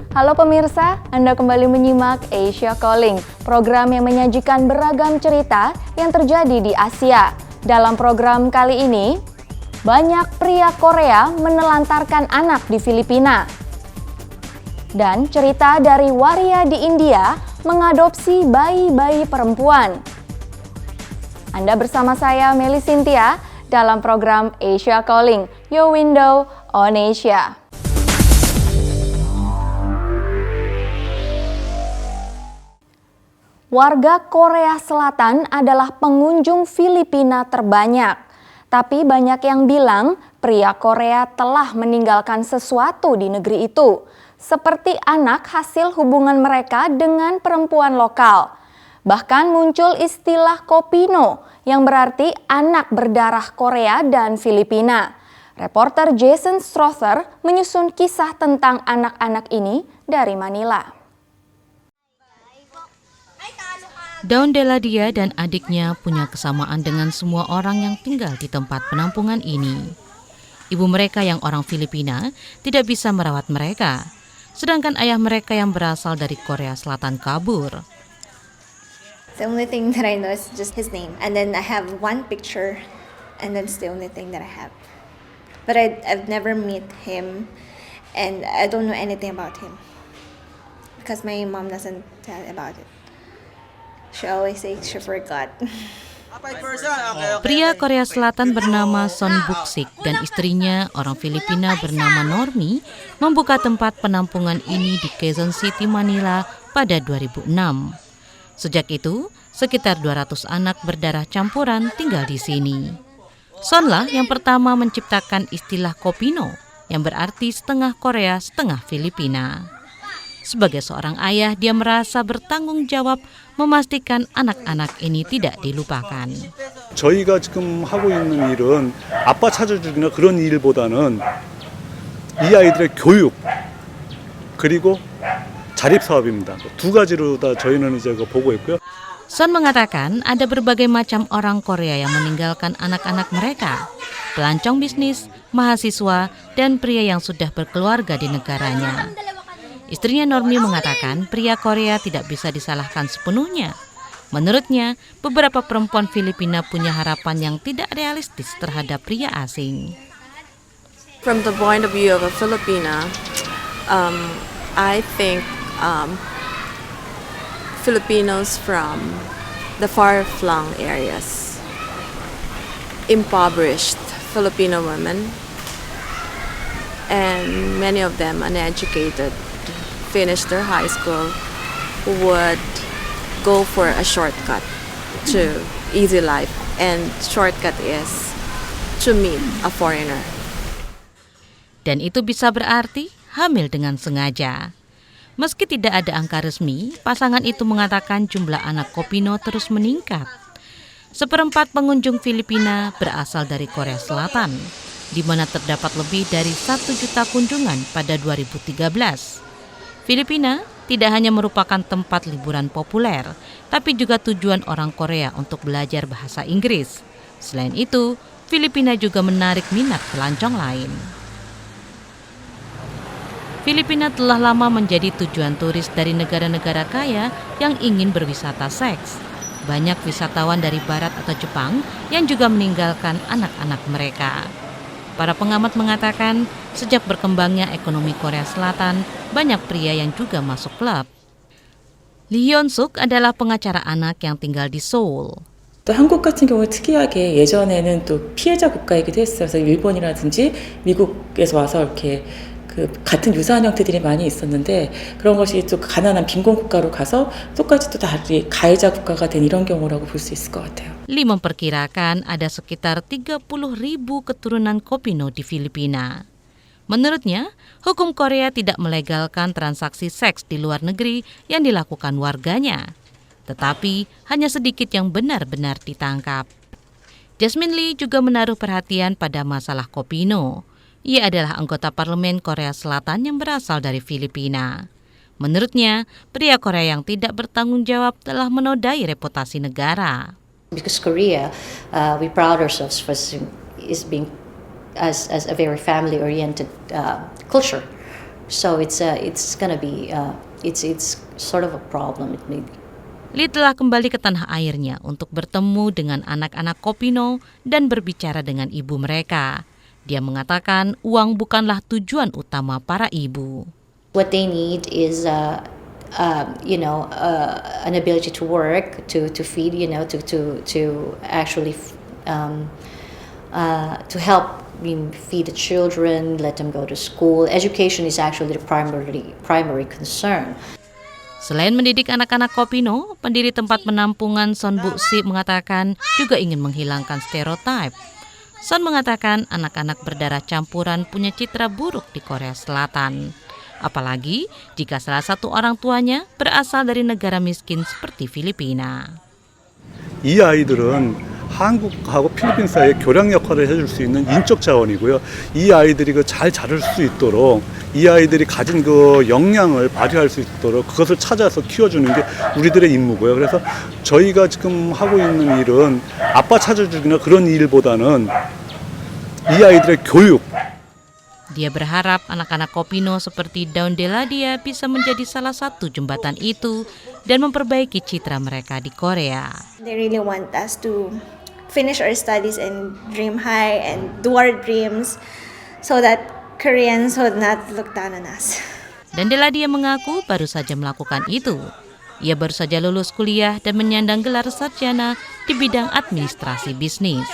Halo pemirsa, Anda kembali menyimak Asia Calling, program yang menyajikan beragam cerita yang terjadi di Asia. Dalam program kali ini, banyak pria Korea menelantarkan anak di Filipina. Dan cerita dari waria di India mengadopsi bayi-bayi perempuan. Anda bersama saya Meli Cynthia dalam program Asia Calling, Your Window on Asia. Warga Korea Selatan adalah pengunjung Filipina terbanyak. Tapi banyak yang bilang pria Korea telah meninggalkan sesuatu di negeri itu. Seperti anak hasil hubungan mereka dengan perempuan lokal. Bahkan muncul istilah Kopino yang berarti anak berdarah Korea dan Filipina. Reporter Jason Strother menyusun kisah tentang anak-anak ini dari Manila. Dawn Deladia dan adiknya punya kesamaan dengan semua orang yang tinggal di tempat penampungan ini. Ibu mereka yang orang Filipina tidak bisa merawat mereka, sedangkan ayah mereka yang berasal dari Korea Selatan kabur. The only thing that I know is just his name. And then I have one picture, and that's the only thing that I have. But I've never met him, and I don't know anything about him. Because my mom doesn't tell about it. She always says she forgot. Pria Korea Selatan bernama Son Buksik dan istrinya orang Filipina bernama Normi membuka tempat penampungan ini di Quezon City, Manila pada 2006. Sejak itu, sekitar 200 anak berdarah campuran tinggal di sini. Sonlah yang pertama menciptakan istilah Kopino, yang berarti setengah Korea, setengah Filipina. Sebagai seorang ayah, dia merasa bertanggung jawab memastikan anak-anak ini tidak dilupakan. 저희가 지금 하고 있는 일은 아빠 찾아주기나 그런 일보다는 이 아이들의 교육 그리고 자립 사업입니다. 두 가지로 다 저희는 이제 보고 있고요. Son mengatakan ada berbagai macam orang Korea yang meninggalkan anak-anak mereka, pelancong bisnis, mahasiswa, dan pria yang sudah berkeluarga di negaranya. Istrinya Normi mengatakan pria Korea tidak bisa disalahkan sepenuhnya. Menurutnya, beberapa perempuan Filipina punya harapan yang tidak realistis terhadap pria asing. From the point of view of a Filipina, I think Filipinos from the far-flung areas, impoverished Filipino women, and many of them uneducated, finished their high school, would go for a shortcut to easy life, and shortcut is to meet a foreigner. Dan itu bisa berarti hamil dengan sengaja. Meski tidak ada angka resmi, pasangan itu mengatakan jumlah anak Kopino terus meningkat. Seperempat pengunjung Filipina berasal dari Korea Selatan, di mana terdapat lebih dari 1 juta kunjungan pada 2013. Filipina tidak hanya merupakan tempat liburan populer, tapi juga tujuan orang Korea untuk belajar bahasa Inggris. Selain itu, Filipina juga menarik minat pelancong lain. Filipina telah lama menjadi tujuan turis dari negara-negara kaya yang ingin berwisata seks. Banyak wisatawan dari Barat atau Jepang yang juga meninggalkan anak-anak mereka. Para pengamat mengatakan, sejak berkembangnya ekonomi Korea Selatan, banyak pria yang juga masuk klub. Lee Hyun-suk adalah pengacara anak yang tinggal di Seoul. 또 한국 같은 경우 특이하게 예전에는 또 피해자 국가이기도 했어요. 그래서 일본이라든지 미국에서 와서 이렇게 같은 유사한 형태들이 많이 있었는데 그런 것이 또 가난한 빈곤 국가로 가서 똑같이 또 다른 가해자 국가가 된 이런 경우라고 볼 수 있을 것 같아요. Lee memperkirakan ada sekitar 30.000 keturunan Kopino di Filipina. Menurutnya, hukum Korea tidak melegalkan transaksi seks di luar negeri yang dilakukan warganya. Tetapi hanya sedikit yang benar-benar ditangkap. Jasmine Lee juga menaruh perhatian pada masalah Kopino. Ia adalah anggota parlemen Korea Selatan yang berasal dari Filipina. Menurutnya, pria Korea yang tidak bertanggung jawab telah menodai reputasi negara. Because Korea, we proud ourselves as being as a very family-oriented culture. So it's gonna be it's sort of a problem. It may be. Lee telah kembali ke tanah airnya untuk bertemu dengan anak-anak Kopino dan berbicara dengan ibu mereka. Dia mengatakan uang bukanlah tujuan utama para ibu. What they need is an ability to work, to feed, to actually to help feed the children, let them go to school. Education is actually the primary concern. Selain mendidik anak-anak Kopino, pendiri tempat penampungan Son Bu-si mengatakan juga ingin menghilangkan stereotip. Son mengatakan anak-anak berdarah campuran punya citra buruk di Korea Selatan. Apalagi jika salah satu orang tuanya berasal dari negara miskin seperti Filipina. 이 아이들은 한국하고 필리핀 사이에 교량 역할을 해줄 수 있는 인적 자원이고요. 이 아이들이 잘 자랄 수 있도록 이 아이들이 가진 역량을 발휘할 수 있도록 그것을 찾아서 키워주는 게 우리들의 임무고요. 그래서 저희가 지금 하고 있는 일은 아빠 찾아주기나 그런 일보다는 이 아이들의 교육. Dia berharap anak-anak Kopino seperti Daun Deladia bisa menjadi salah satu jembatan itu dan memperbaiki citra mereka di Korea. They really want us to finish our studies and dream high and do our dreams so that Koreans would not look down on us. Dan Deladia mengaku baru saja melakukan itu. Ia baru saja lulus kuliah dan menyandang gelar sarjana di bidang administrasi bisnis.